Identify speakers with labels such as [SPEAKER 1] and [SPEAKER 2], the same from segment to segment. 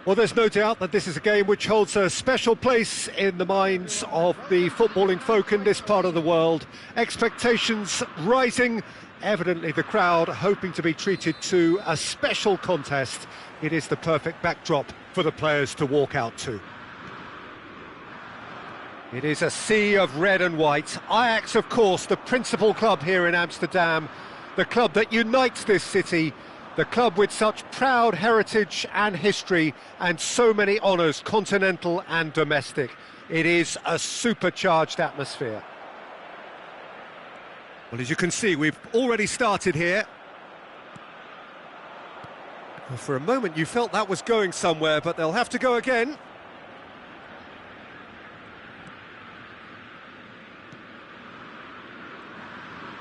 [SPEAKER 1] Well, there's no doubt that this is a game which holds a special place in the minds of the footballing folk in this part of the world. Expectations rising, evidently the crowd hoping to be treated to a special contest. It is the perfect backdrop for the players to walk out to. It is a sea of red and white. Ajax, of course, the principal club here in Amsterdam, the club that unites this city, the club with such proud heritage and history and so many honours, continental and domestic. It is a supercharged atmosphere. Well, as you can see, we've already started here. Well, for a moment you felt that was going somewhere, but they'll have to go again.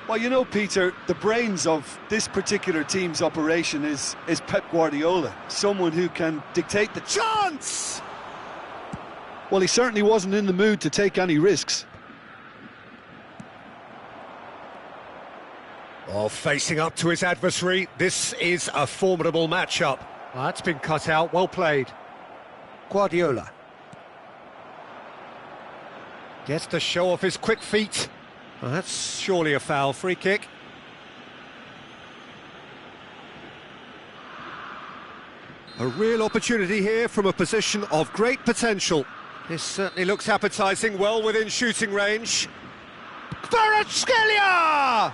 [SPEAKER 2] Well, you know, Peter, the brains of this particular team's operation is Pep Guardiola, someone who can dictate the chance! Well, he certainly wasn't in the mood to take any risks.
[SPEAKER 1] Oh, facing up to his adversary, this is a formidable matchup. Well, that's been cut out, well played. Guardiola gets to show off his quick feet. Well, that's surely a foul. Free kick. A real opportunity here from a position of great potential. This certainly looks appetising, well within shooting range. Kvaratskhelia!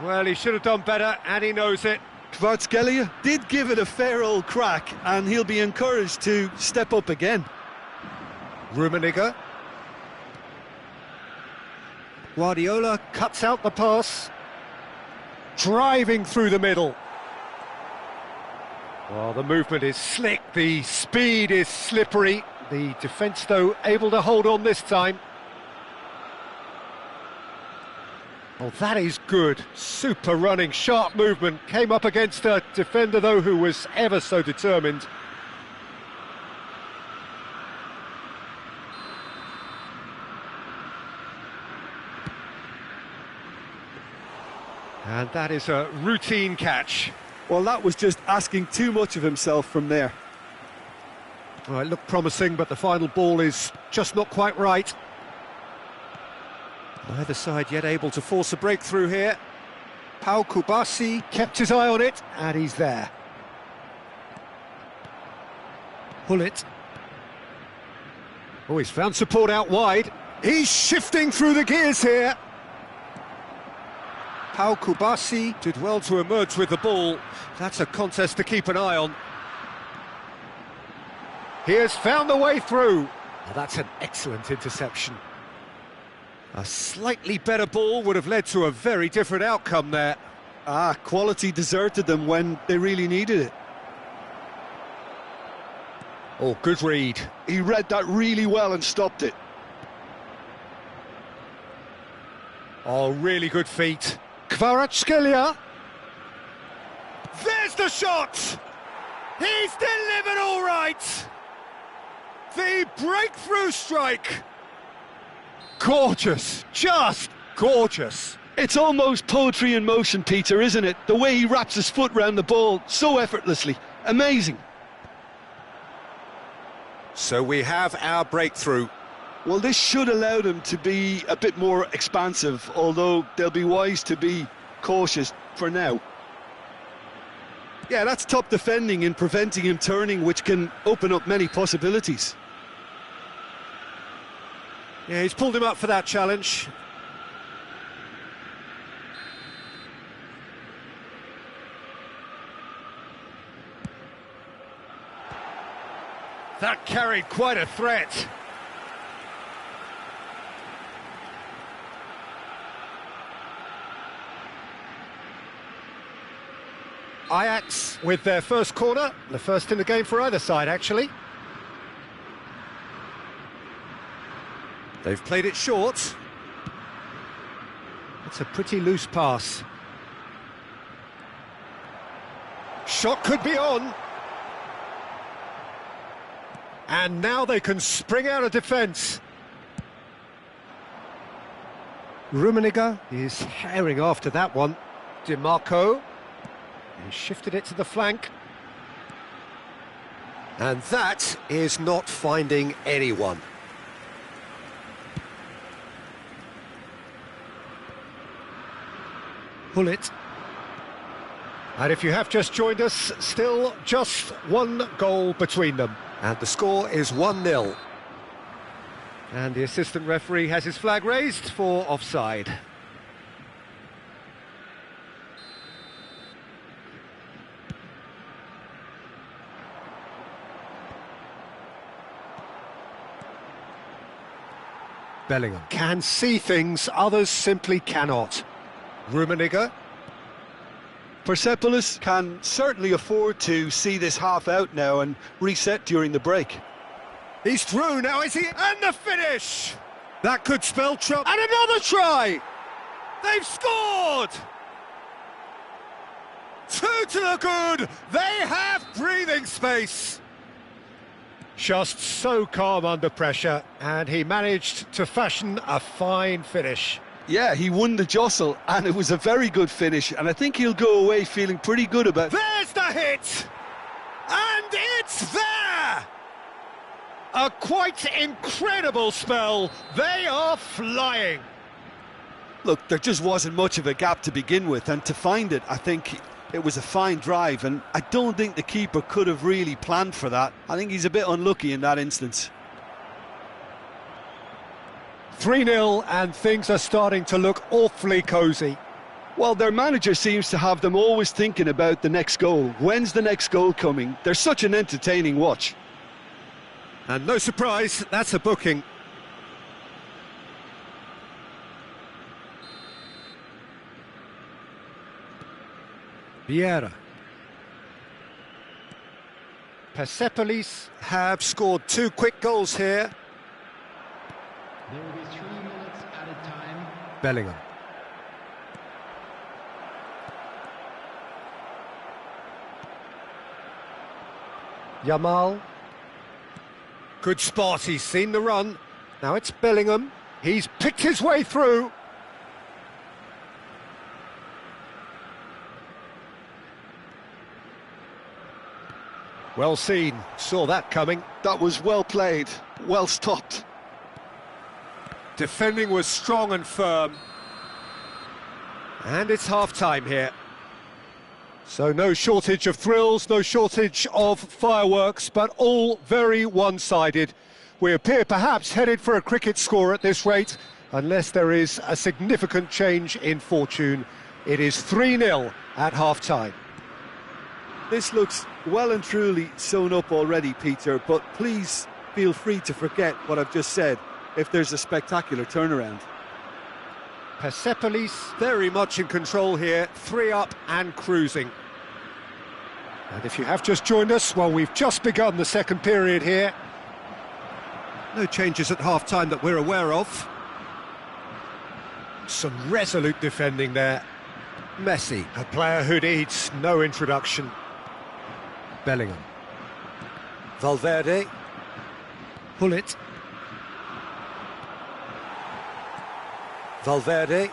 [SPEAKER 1] Well, he should have done better, and he knows it.
[SPEAKER 2] Kvaratskhelia did give it a fair old crack, and he'll be encouraged to step up again.
[SPEAKER 1] Rummenigge. Guardiola cuts out the pass, driving through the middle. Well, the movement is slick, the speed is slippery. The defence, though, able to hold on this time. Oh, that is good. Super running, sharp movement. Came up against a defender, though, who was ever so determined. And that is a routine catch.
[SPEAKER 2] Well, that was just asking too much of himself from there.
[SPEAKER 1] Well, it looked promising, but the final ball is just not quite right. Neither side yet able to force a breakthrough here. Pau Kubasi kept his eye on it, and he's there. Gullit. Oh, he's found support out wide. He's shifting through the gears here. Pau Kubasi did well to emerge with the ball. That's a contest to keep an eye on. He has found the way through. Oh, that's an excellent interception. A slightly better ball would have led to a very different outcome there.
[SPEAKER 2] Quality deserted them when they really needed it.
[SPEAKER 1] Oh, good read.
[SPEAKER 2] He read that really well and stopped it.
[SPEAKER 1] Oh, really good feet. Kvaratskhelia. There's the shot! He's delivered all right! The breakthrough strike! Gorgeous, just gorgeous.
[SPEAKER 2] It's almost poetry in motion, Peter, isn't it? The way he wraps his foot round the ball so effortlessly. Amazing.
[SPEAKER 1] So we have our breakthrough.
[SPEAKER 2] Well, this should allow them to be a bit more expansive, although they'll be wise to be cautious for now. Yeah, that's top defending and preventing him turning, which can open up many possibilities.
[SPEAKER 1] Yeah, he's pulled him up for that challenge. That carried quite a threat. Ajax with their first corner, the first in the game for either side, actually. They've played it short. It's a pretty loose pass. Shot could be on. And now they can spring out of defence. Rummenigge is herring after that one. Di Marco. He shifted it to the flank. And that is not finding anyone. Pull it. And if you have just joined us, still just one goal between them. And the score is 1-0. And the assistant referee has his flag raised for offside. Bellingham can see things others simply cannot. Rummenigge.
[SPEAKER 2] Persepolis can certainly afford to see this half out now and reset during the break.
[SPEAKER 1] He's through now, is he? And the finish! That could spell trouble. And another try! They've scored! 2 to the good! They have breathing space! Just so calm under pressure, and he managed to fashion a fine finish.
[SPEAKER 2] Yeah, he won the jostle, and it was a very good finish, and I think he'll go away feeling pretty good about it.
[SPEAKER 1] There's the hit! And it's there! A quite incredible spell. They are flying.
[SPEAKER 2] Look, there just wasn't much of a gap to begin with, and to find it, I think it was a fine drive, and I don't think the keeper could have really planned for that. I think he's a bit unlucky in that instance.
[SPEAKER 1] 3-0, and things are starting to look awfully cosy.
[SPEAKER 2] Well, their manager seems to have them always thinking about the next goal. When's the next goal coming? They're such an entertaining watch.
[SPEAKER 1] And no surprise, that's a booking. Vieira. Persepolis have scored 2 quick goals here.
[SPEAKER 3] There will be 3 minutes at a time.
[SPEAKER 1] Bellingham. Yamal. Good spot, he's seen the run. Now it's Bellingham. He's picked his way through. Well seen, saw that coming.
[SPEAKER 2] That was well played, well stopped.
[SPEAKER 1] Defending was strong and firm. And it's half-time here. So no shortage of thrills, no shortage of fireworks, but all very one-sided. We appear perhaps headed for a cricket score at this rate, unless there is a significant change in fortune. It is 3-0 at half-time.
[SPEAKER 2] This looks well and truly sewn up already, Peter, but please feel free to forget what I've just said if there's a spectacular turnaround.
[SPEAKER 1] Persepolis very much in control here, 3 up and cruising. And if you have just joined us, well, we've just begun the second period here. No changes at half-time that we're aware of. Some resolute defending there. Messi, a player who needs no introduction. Bellingham. Valverde. Pull it. Valverde.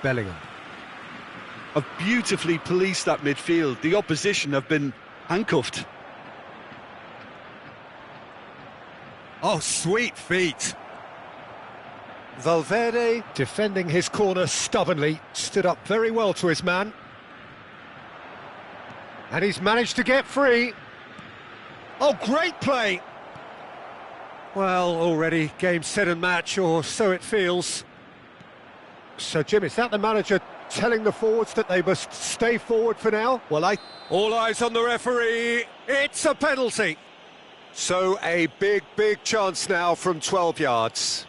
[SPEAKER 1] Bellingham.
[SPEAKER 2] Have beautifully policed that midfield. The opposition have been handcuffed.
[SPEAKER 1] Oh, sweet feet. Valverde defending his corner stubbornly, stood up very well to his man. And he's managed to get free. Oh, great play. Well, already game, set and match, or so it feels. So, Jim, is that the manager telling the forwards that they must stay forward for now? Well, all eyes on the referee. It's a penalty. So, a big chance now from 12 yards.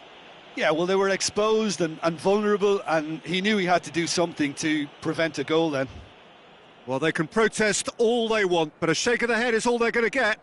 [SPEAKER 2] Yeah, well, they were exposed and vulnerable, and he knew he had to do something to prevent a goal then.
[SPEAKER 1] Well, they can protest all they want, but a shake of the head is all they're going to get.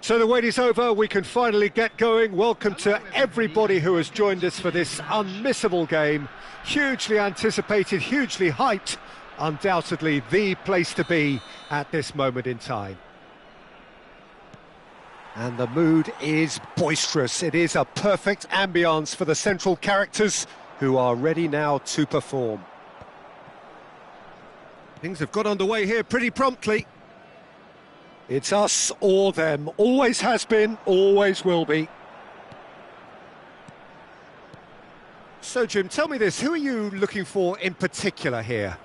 [SPEAKER 1] So the wait is over, we can finally get going. Welcome to everybody who has joined us for this unmissable game. Hugely anticipated, hugely hyped, undoubtedly the place to be at this moment in time. And the mood is boisterous. It is a perfect ambience for the central characters who are ready now to perform. Things have got underway here pretty promptly. It's us or them, always has been, always will be. So Jim, tell me this, who are you looking for in particular here?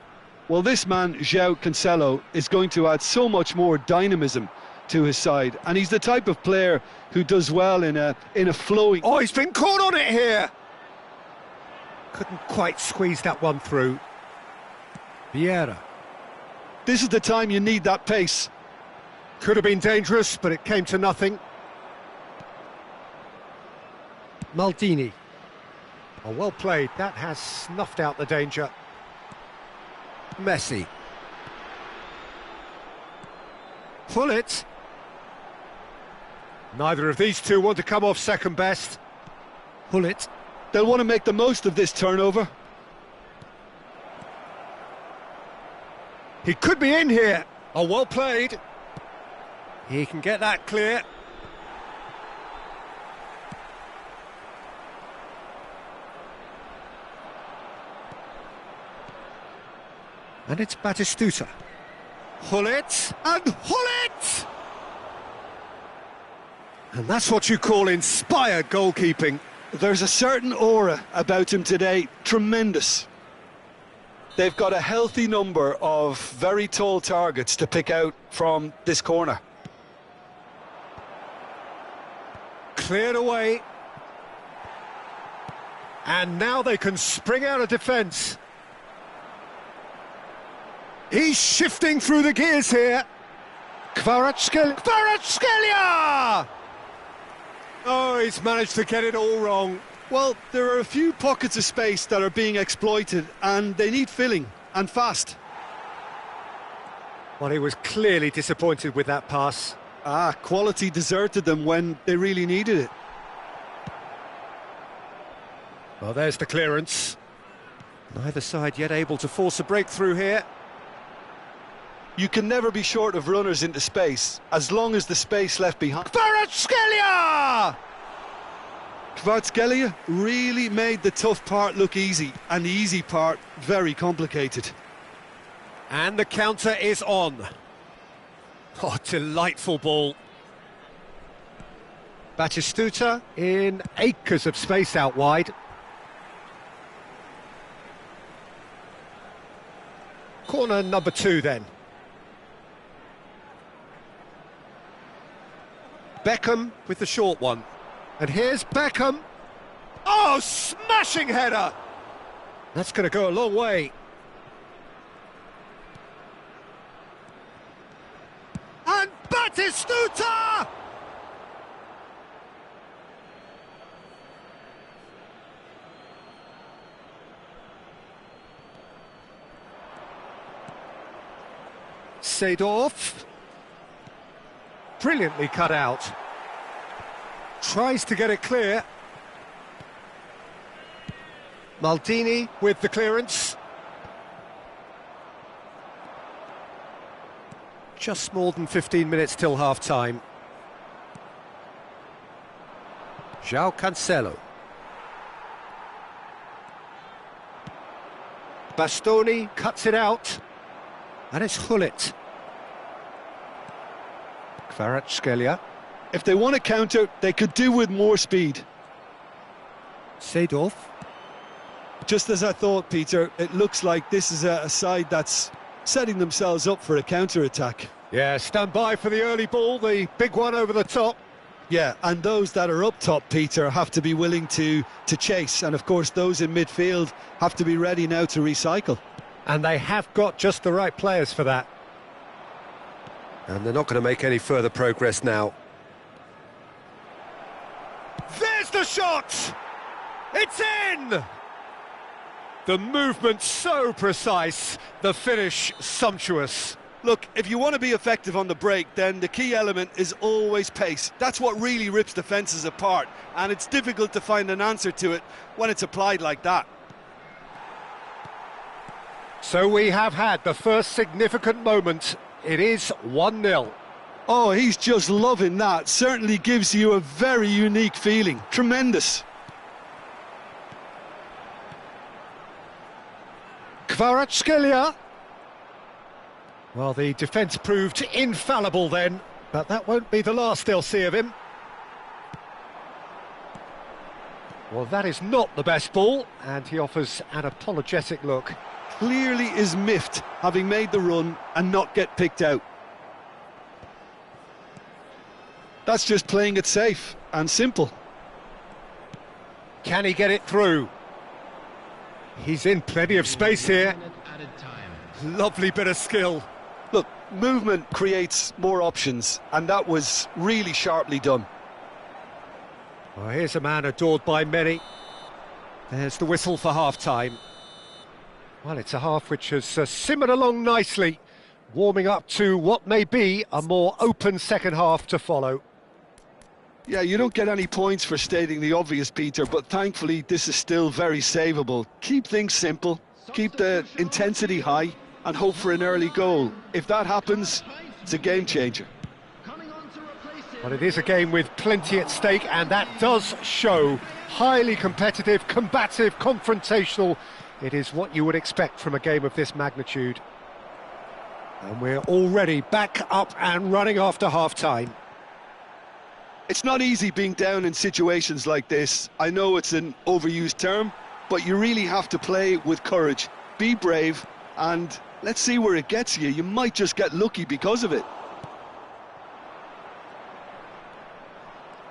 [SPEAKER 2] Well, this man, João Cancelo, is going to add so much more dynamism to his side, and he's the type of player who does well in a flowing...
[SPEAKER 1] Oh, he's been caught on it here! Couldn't quite squeeze that one through. Vieira.
[SPEAKER 2] This is the time you need that pace.
[SPEAKER 1] Could have been dangerous, but it came to nothing. Maldini. Oh, well played. That has snuffed out the danger. Messi. Pullet. Neither of these two want to come off second best. Pullet.
[SPEAKER 2] They'll want to make the most of this turnover.
[SPEAKER 1] He could be in here. Oh, well played. He can get that clear. And it's Batistuta. Hullet and Hullet! And that's what you call inspired goalkeeping.
[SPEAKER 2] There's a certain aura about him today, tremendous. They've got a healthy number of very tall targets to pick out from this corner.
[SPEAKER 1] Cleared away. And now they can spring out of defence. He's shifting through the gears here. Kvaratskhelia! Oh, he's managed to get it all wrong.
[SPEAKER 2] Well, there are a few pockets of space that are being exploited, and they need filling, and fast.
[SPEAKER 1] Well, he was clearly disappointed with that pass.
[SPEAKER 2] Quality deserted them when they really needed it.
[SPEAKER 1] Well, there's the clearance. Neither side yet able to force a breakthrough here.
[SPEAKER 2] You can never be short of runners into space, as long as the space left behind...
[SPEAKER 1] Kvaratskhelia!
[SPEAKER 2] Kvaratskhelia really made the tough part look easy, and the easy part very complicated.
[SPEAKER 1] And the counter is on. Oh, delightful ball. Batistuta in acres of space out wide. Corner number 2 then. Beckham with the short one. And here's Beckham. Oh, smashing header! That's going to go a long way. And Batistuta! Seedorf. Brilliantly cut out. Tries to get it clear. Maldini with the clearance. Just more than 15 minutes till half-time. João Cancelo. Bastoni cuts it out. And it's Gullit. Kvaratskhelia.
[SPEAKER 2] If they want to counter, they could do with more speed.
[SPEAKER 1] Seedorf.
[SPEAKER 2] Just as I thought, Peter, it looks like this is a side that's setting themselves up for a counter-attack.
[SPEAKER 1] Yeah, stand by for the early ball, the big one over the top.
[SPEAKER 2] Yeah, and those that are up top, Peter, have to be willing to chase. And, of course, those in midfield have to be ready now to recycle.
[SPEAKER 1] And they have got just the right players for that. And they're not going to make any further progress now. There's the shot! It's in! The movement so precise, the finish sumptuous.
[SPEAKER 2] Look, if you want to be effective on the break, then the key element is always pace. That's what really rips defences apart, and it's difficult to find an answer to it when it's applied like that.
[SPEAKER 1] So we have had the first significant moment. It is 1-0.
[SPEAKER 2] Oh, he's just loving that. Certainly gives you a very unique feeling. Tremendous.
[SPEAKER 1] Kvaratskhelia. Well, the defence proved infallible then, but that won't be the last they'll see of him. Well, that is not the best ball, and he offers an apologetic look.
[SPEAKER 2] Clearly is miffed, having made the run and not get picked out. That's just playing it safe and simple.
[SPEAKER 1] Can he get it through? He's in plenty of space here. Lovely bit of skill.
[SPEAKER 2] Look, movement creates more options, and that was really sharply done.
[SPEAKER 1] Well, here's a man adored by many. There's the whistle for half-time. Well, it's a half which has simmered along nicely, warming up to what may be a more open second half to follow.
[SPEAKER 2] Yeah, you don't get any points for stating the obvious, Peter, but thankfully this is still very savable. Keep things simple, keep the intensity high, and hope for an early goal. If that happens, it's a game changer.
[SPEAKER 1] Well, it is a game with plenty at stake, and that does show. Highly competitive, combative, confrontational. It is what you would expect from a game of this magnitude. And we're already back up and running after half-time.
[SPEAKER 2] It's not easy being down in situations like this. I know it's an overused term, but you really have to play with courage. Be brave, and let's see where it gets you. You might just get lucky because of it.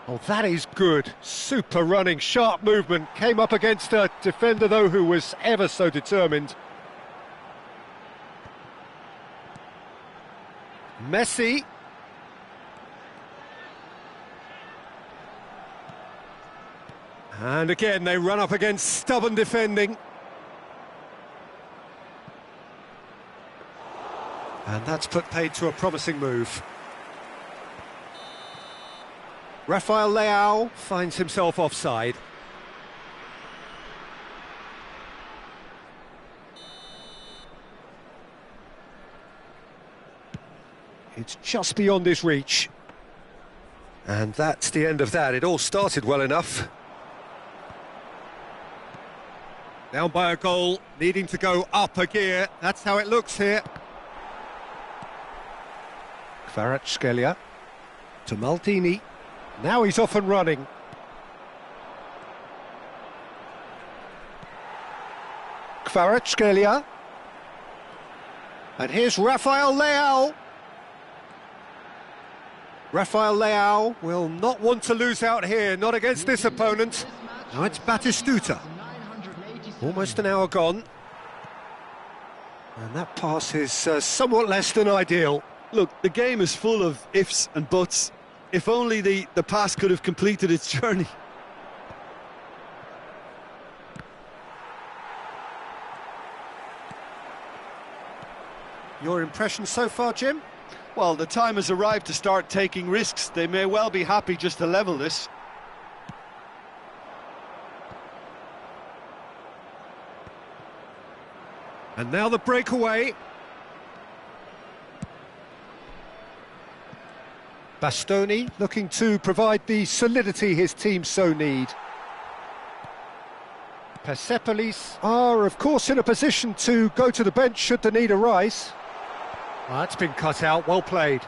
[SPEAKER 1] Oh, that is good. Super running, sharp movement. Came up against a defender, though, who was ever so determined. Messi. And again, they run up against stubborn defending. And that's put paid to a promising move. Rafael Leao finds himself offside. It's just beyond his reach. And that's the end of that. It all started well enough. Down by a goal, needing to go up a gear. That's how it looks here. Kvaratskhelia to Maldini. Now he's off and running. Kvaratskhelia. And here's Rafael Leao. Rafael Leao will not want to lose out here, not against this opponent. Now it's Batistuta. Almost an hour gone. And that pass is somewhat less than ideal.
[SPEAKER 2] Look, the game is full of ifs and buts. If only the pass could have completed its journey.
[SPEAKER 1] Your impression so far, Jim?
[SPEAKER 2] Well, the time has arrived to start taking risks. They may well be happy just to level this.
[SPEAKER 1] And now the breakaway. Bastoni looking to provide the solidity his team so need. Persepolis are, of course, in a position to go to the bench should the need arise. Well, that's been cut out, well played.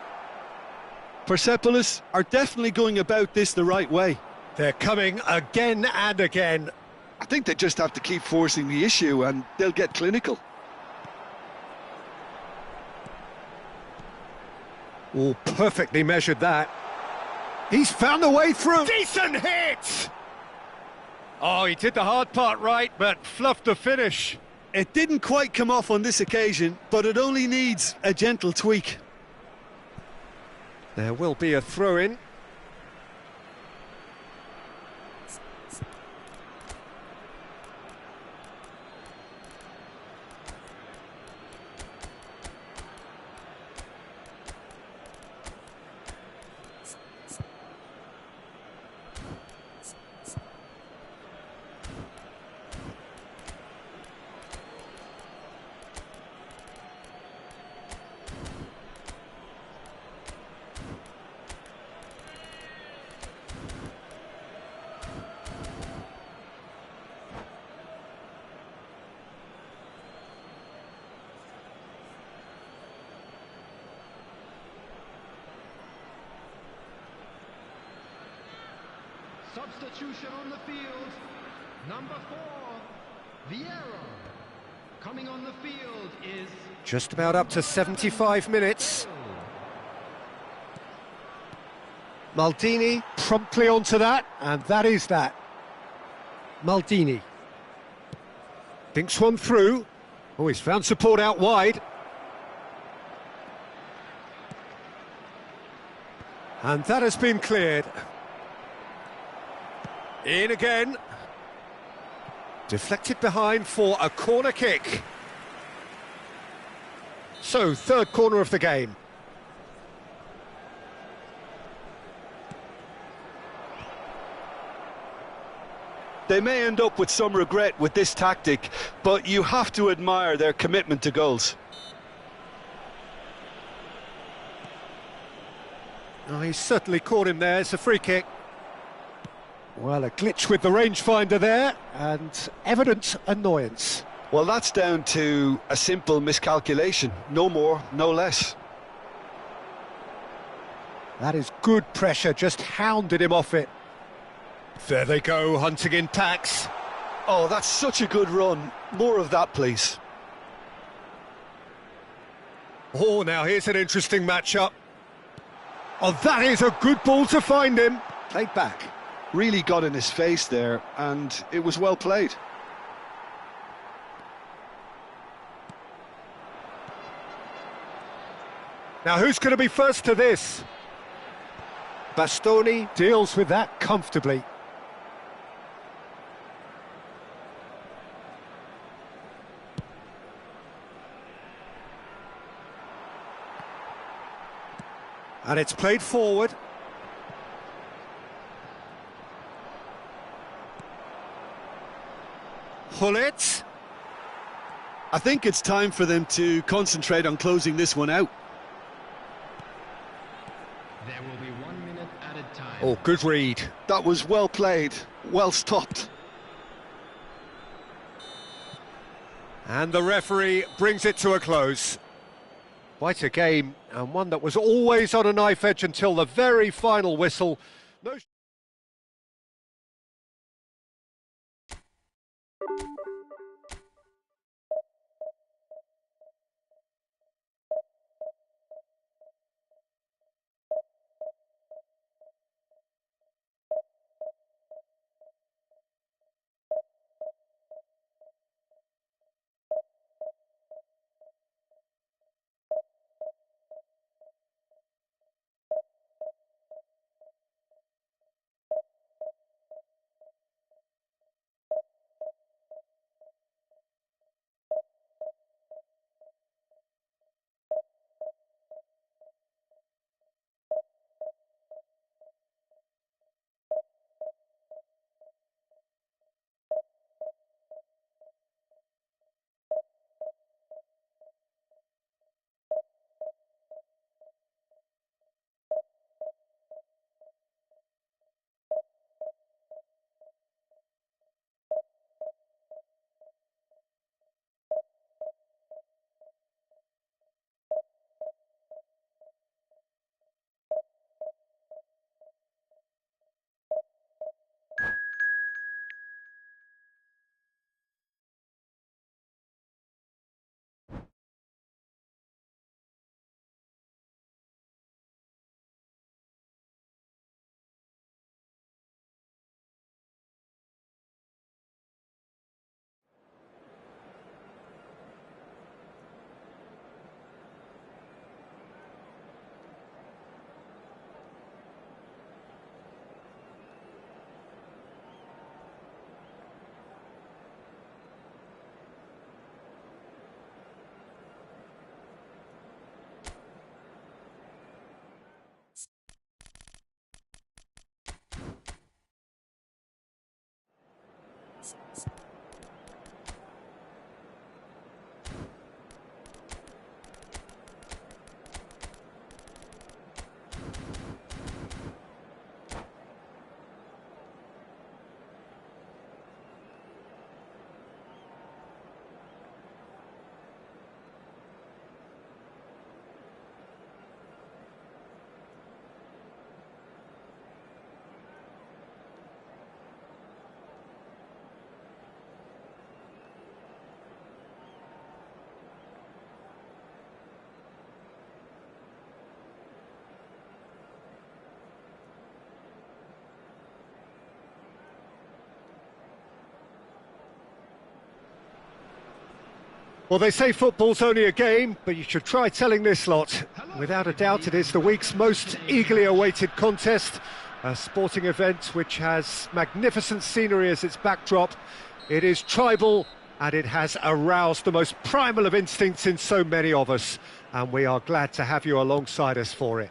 [SPEAKER 2] Persepolis are definitely going about this the right way.
[SPEAKER 1] They're coming again and again.
[SPEAKER 2] I think they just have to keep forcing the issue and they'll get clinical.
[SPEAKER 1] Oh, perfectly measured that. He's found a way through. Decent hit! Oh, he did the hard part right, but fluffed the finish.
[SPEAKER 2] It didn't quite come off on this occasion, but it only needs a gentle tweak.
[SPEAKER 1] There will be a throw-in.
[SPEAKER 3] Substitution on the field. Number 4, Vieira. Coming on the field is...
[SPEAKER 1] Just about up to 75 minutes. Maldini promptly onto that, and that is that. Maldini. Thinks one through. Oh, he's found support out wide. And that has been cleared. In again. Deflected behind for a corner kick. So, third corner of the game.
[SPEAKER 2] They may end up with some regret with this tactic, but you have to admire their commitment to goals.
[SPEAKER 1] Oh, he's certainly caught him there. It's a free kick. Well, a glitch with the rangefinder there, and evident annoyance.
[SPEAKER 2] Well, that's down to a simple miscalculation. No more, no less.
[SPEAKER 1] That is good pressure, just hounded him off it. There they go, hunting in packs.
[SPEAKER 2] Oh, that's such a good run. More of that, please.
[SPEAKER 1] Oh, now here's an interesting matchup. Oh, that is a good ball to find him. Played back.
[SPEAKER 2] Really got in his face there, and it was well played.
[SPEAKER 1] Now, who's going to be first to this? Bastoni deals with that comfortably. And it's played forward. Hullet.
[SPEAKER 2] I think it's time for them to concentrate on closing this one out.
[SPEAKER 3] There will be 1 minute added time.
[SPEAKER 1] Oh, good read.
[SPEAKER 2] That was well played, well stopped.
[SPEAKER 1] And the referee brings it to a close. Quite a game, and one that was always on a knife edge until the very final whistle. No Well, they say football's only a game, but you should try telling this lot. Without a doubt, it is the week's most eagerly awaited contest, a sporting event which has magnificent scenery as its backdrop. It is tribal, and it has aroused the most primal of instincts in so many of us, and we are glad to have you alongside us for it.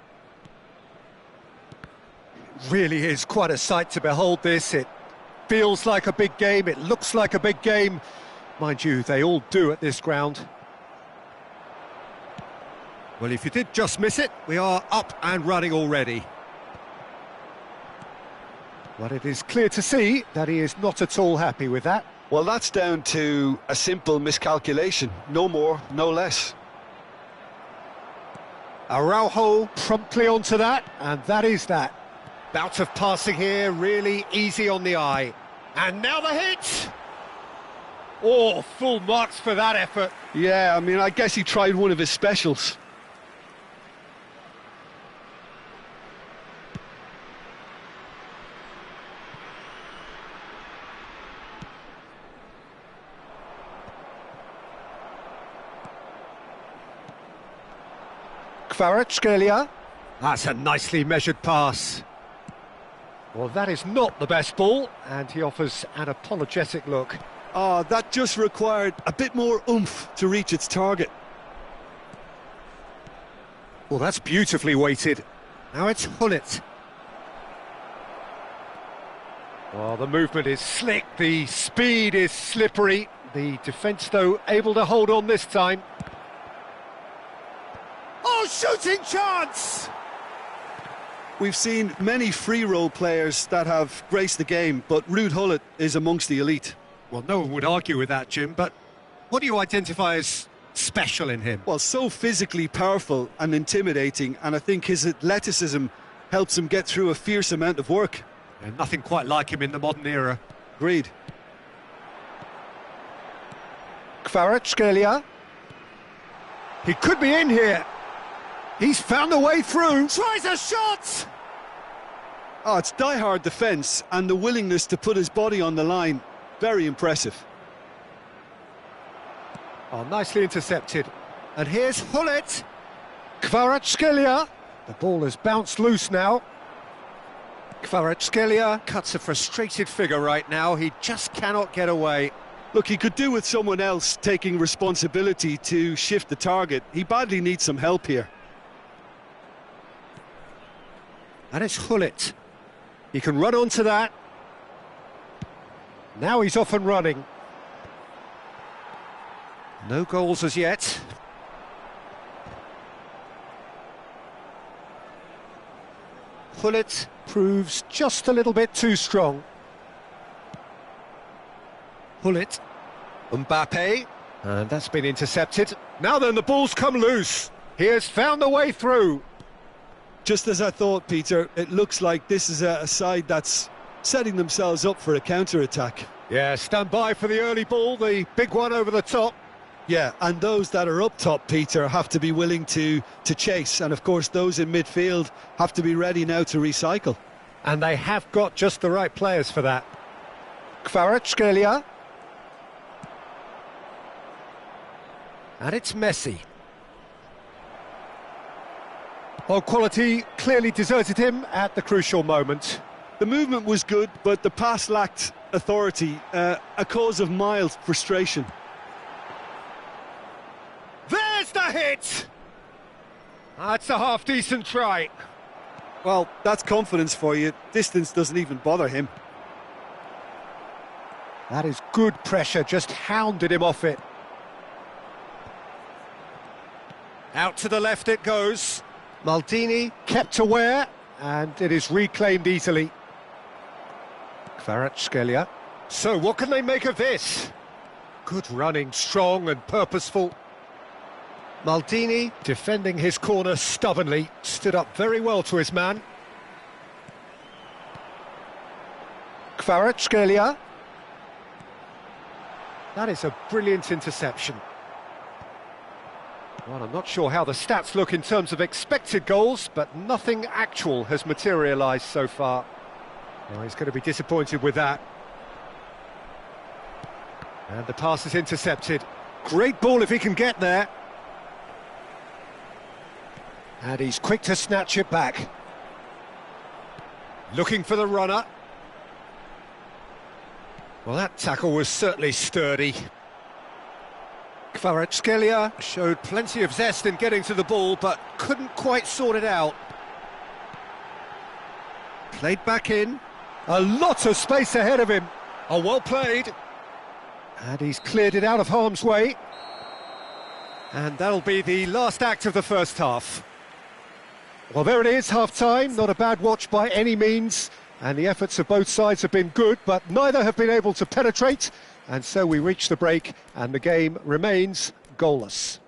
[SPEAKER 1] Really is quite a sight to behold this. It feels like a big game, it looks like a big game. Mind you, they all do at this ground. Well, if you did just miss it, we are up and running already. But it is clear to see that he is not at all happy with that.
[SPEAKER 2] Well, that's down to a simple miscalculation. No more, no less.
[SPEAKER 1] Araujo promptly onto that, and that is that. Bout of passing here, really easy on the eye. And now the hit! Oh, full marks for that effort.
[SPEAKER 2] Yeah, I mean, I guess he tried one of his specials.
[SPEAKER 1] Kvaratskhelia. That's a nicely measured pass. Well, that is not the best ball, and he offers an apologetic look.
[SPEAKER 2] Oh, that just required a bit more oomph to reach its target.
[SPEAKER 1] Well, that's beautifully weighted. Now it's Hullet. Well, the movement is slick, the speed is slippery. The defence, though, able to hold on this time. Oh, shooting chance!
[SPEAKER 2] We've seen many free role players that have graced the game, but Ruud Hullet is amongst the elite.
[SPEAKER 1] Well, no one would argue with that, Jim, but what do you identify as special in him?
[SPEAKER 2] Well, so physically powerful and intimidating, and I think his athleticism helps him get through a fierce amount of work.
[SPEAKER 1] And nothing quite like him in the modern era.
[SPEAKER 2] Agreed.
[SPEAKER 1] Kvaratskhelia. He could be in here. He's found a way through. Tries a shot!
[SPEAKER 2] Oh, it's die-hard defence and the willingness to put his body on the line. Very impressive.
[SPEAKER 1] Oh, nicely intercepted. And here's Hullet. Kvaratskhelia. The ball has bounced loose now. Kvaratskhelia cuts a frustrated figure right now. He just cannot get away.
[SPEAKER 2] Look, he could do with someone else taking responsibility to shift the target. He badly needs some help here.
[SPEAKER 1] And it's Hullet. He can run onto that. Now he's off and running. No goals as yet. Hullet proves just a little bit too strong. Hullet. Mbappe. And that's been intercepted. Now then, the ball's come loose. He has found a way through.
[SPEAKER 2] Just as I thought, Peter, it looks like this is a side that's setting themselves up for a counter-attack.
[SPEAKER 1] Yeah, stand by for the early ball, the big one over the top.
[SPEAKER 2] Yeah, and those that are up top, Peter, have to be willing to chase. And, of course, those in midfield have to be ready now to recycle.
[SPEAKER 1] And they have got just the right players for that. Kvaratskhelia. And it's Messi. Well, quality clearly deserted him at the crucial moment.
[SPEAKER 2] The movement was good, but the pass lacked authority, a cause of mild frustration.
[SPEAKER 1] There's the hit! That's a half-decent try.
[SPEAKER 2] Well, that's confidence for you. Distance doesn't even bother him.
[SPEAKER 1] That is good pressure, just hounded him off it. Out to the left it goes. Maldini kept aware, and it is reclaimed easily. Kvaratskhelia. So what can they make of this? Good running, strong and purposeful. Maldini, defending his corner stubbornly, stood up very well to his man. Kvaratskhelia. That is a brilliant interception. Well, I'm not sure how the stats look in terms of expected goals, but nothing actual has materialised so far. Well, he's going to be disappointed with that. And the pass is intercepted. Great ball if he can get there. And he's quick to snatch it back. Looking for the runner. Well, that tackle was certainly sturdy. Kvaratskhelia showed plenty of zest in getting to the ball, but couldn't quite sort it out. Played back in. A lot of space ahead of him. Oh, well played. And he's cleared it out of harm's way. And that'll be the last act of the first half. Well, there it is, half-time. Not a bad watch by any means. And the efforts of both sides have been good, but neither have been able to penetrate. And so we reach the break, and the game remains goalless.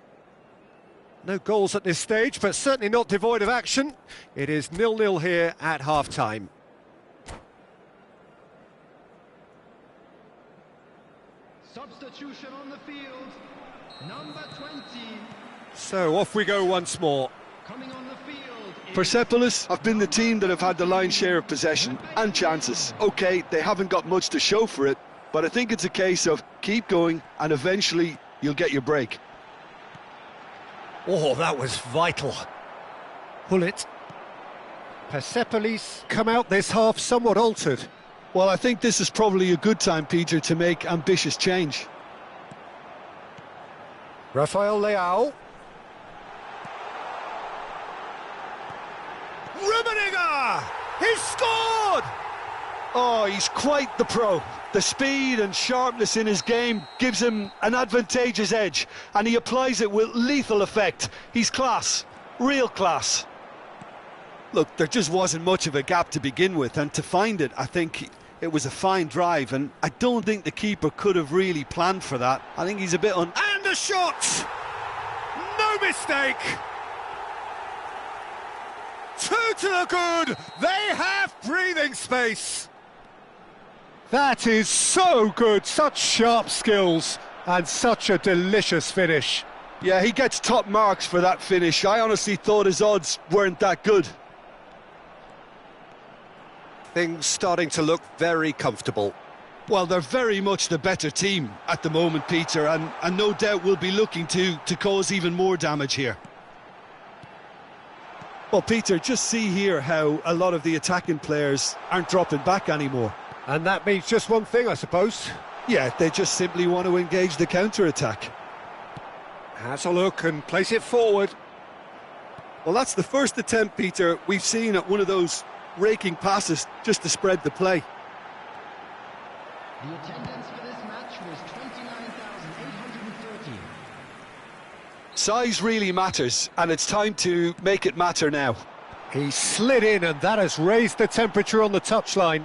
[SPEAKER 1] No goals at this stage, but certainly not devoid of action. It is 0-0 here at half-time.
[SPEAKER 3] Substitution on the field, number 20.
[SPEAKER 1] So off we go once more.
[SPEAKER 3] Coming on the field.
[SPEAKER 2] Persepolis have been the team that have had the lion's share of possession and chances. OK, they haven't got much to show for it, but I think it's a case of keep going and eventually you'll get your break.
[SPEAKER 1] Oh, that was vital. Hullet. Persepolis come out this half somewhat altered.
[SPEAKER 2] Well, I think this is probably a good time, Peter, to make ambitious change.
[SPEAKER 1] Rafael Leao. Rummenigge! He's scored!
[SPEAKER 2] Oh, he's quite the pro. The speed and sharpness in his game gives him an advantageous edge, and he applies it with lethal effect. He's class, real class.
[SPEAKER 4] Look, there just wasn't much of a gap to begin with, and to find it, I think it was a fine drive, and I don't think the keeper could have really planned for that. I think he's a bit
[SPEAKER 1] And a shot! No mistake! Two to the good! They have breathing space! That is so good, such sharp skills, and such a delicious finish.
[SPEAKER 2] Yeah, he gets top marks for that finish. I honestly thought his odds weren't that good.
[SPEAKER 1] Things starting to look very comfortable.
[SPEAKER 4] Well, they're very much the better team at the moment, Peter, and no doubt will be looking to cause even more damage here.
[SPEAKER 2] Well, Peter, just see here how a lot of the attacking players aren't dropping back anymore.
[SPEAKER 1] And that means just one thing, I suppose.
[SPEAKER 2] Yeah, they just simply want to engage the counter-attack.
[SPEAKER 1] Has a look and place it forward.
[SPEAKER 2] Well, that's the first attempt, Peter, we've seen at one of those raking passes just to spread the play.
[SPEAKER 3] The attendance for this match was 29,830.
[SPEAKER 2] Size really matters, and it's time to make it matter now.
[SPEAKER 1] He slid in, and that has raised the temperature on the touchline.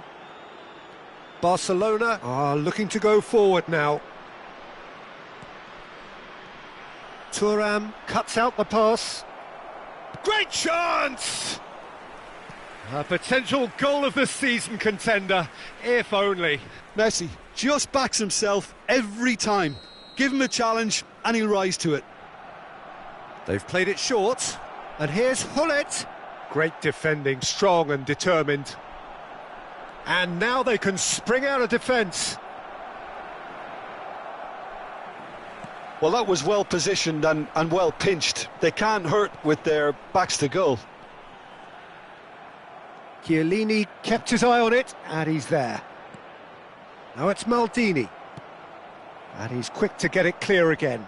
[SPEAKER 1] Barcelona are looking to go forward now. Thuram cuts out the pass. Great chance! A potential goal of the season contender, if only.
[SPEAKER 2] Messi just backs himself every time. Give him a challenge, and he'll rise to it.
[SPEAKER 1] They've played it short, and here's Hullet. Great defending, strong and determined. And now they can spring out of defence.
[SPEAKER 2] Well, that was well positioned and well pinched. They can't hurt with their backs to goal.
[SPEAKER 1] Chiellini kept his eye on it, and he's there. Now it's Maldini. And he's quick to get it clear again.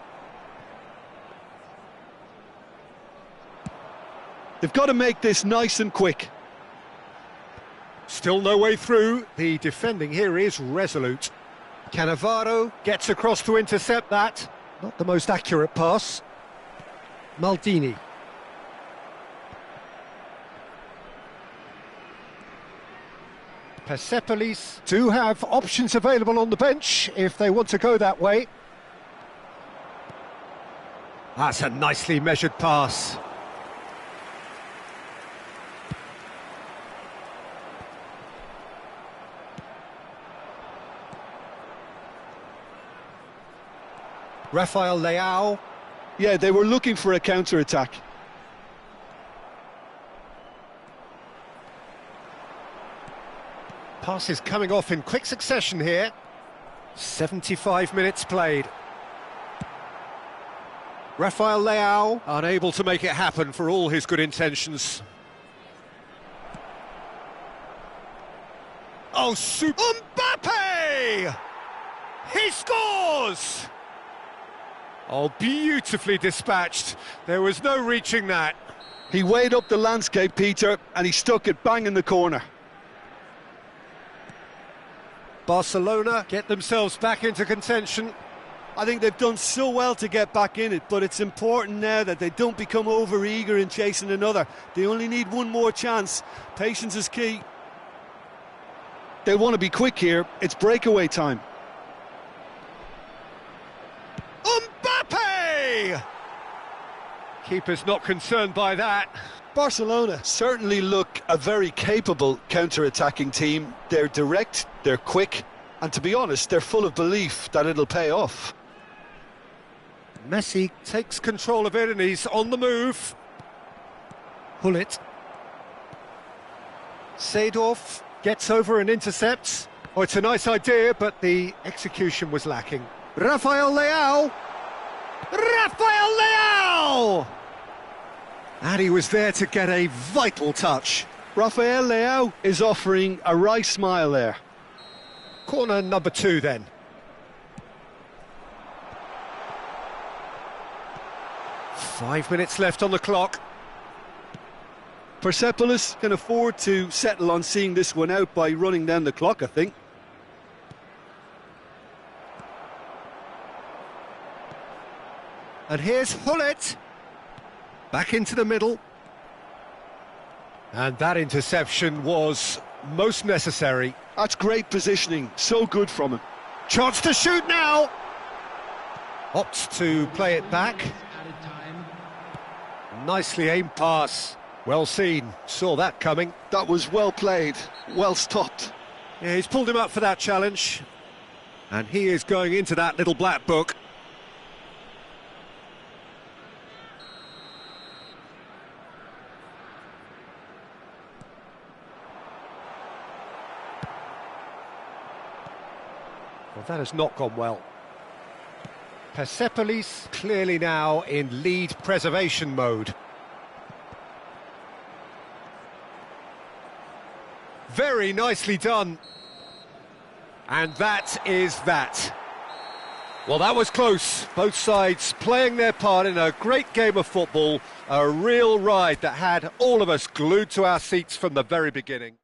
[SPEAKER 2] They've got to make this nice and quick.
[SPEAKER 1] Still no way through. The defending here is resolute. Cannavaro gets across to intercept that. Not the most accurate pass. Maldini. Persepolis do have options available on the bench if they want to go that way. That's a nicely measured pass. Rafael Leao.
[SPEAKER 2] Yeah, they were looking for a counter-attack.
[SPEAKER 1] Passes coming off in quick succession here. 75 minutes played. Rafael Leao unable to make it happen for all his good intentions. Oh, super! Mbappe! He scores! Oh, beautifully dispatched. There was no reaching that.
[SPEAKER 2] He weighed up the landscape, Peter, and he stuck it bang in the corner.
[SPEAKER 1] Barcelona get themselves back into contention.
[SPEAKER 2] I think they've done so well to get back in it, but it's important now that they don't become over-eager in chasing another. They only need one more chance. Patience is key. They want to be quick here. It's breakaway time.
[SPEAKER 1] Mbappe! Keeper's not concerned by that.
[SPEAKER 2] Barcelona certainly look a very capable counter-attacking team. They're direct, they're quick, and to be honest, they're full of belief that it'll pay off.
[SPEAKER 1] Messi takes control of it and he's on the move. Hullet. Seedorf gets over and intercepts. Oh, it's a nice idea, but the execution was lacking. Rafael Leao! Rafael Leao! And he was there to get a vital touch.
[SPEAKER 2] Rafael Leao is offering a wry smile there.
[SPEAKER 1] Corner number 2 then. Five minutes left on the clock.
[SPEAKER 2] Persepolis can afford to settle on seeing this one out by running down the clock, I think.
[SPEAKER 1] And here's Hullet. Back into the middle. And that interception was most necessary.
[SPEAKER 2] That's great positioning, so good from him.
[SPEAKER 1] Chance to shoot now. Opts to play it back. Nicely aimed pass. Well seen, saw that coming.
[SPEAKER 2] That was well played, well stopped.
[SPEAKER 1] Yeah, he's pulled him up for that challenge. And he is going into that little black book. Well, that has not gone well. Persepolis clearly now in lead preservation mode. Very nicely done. And that is that. Well, that was close. Both sides playing their part in a great game of football. A real ride that had all of us glued to our seats from the very beginning.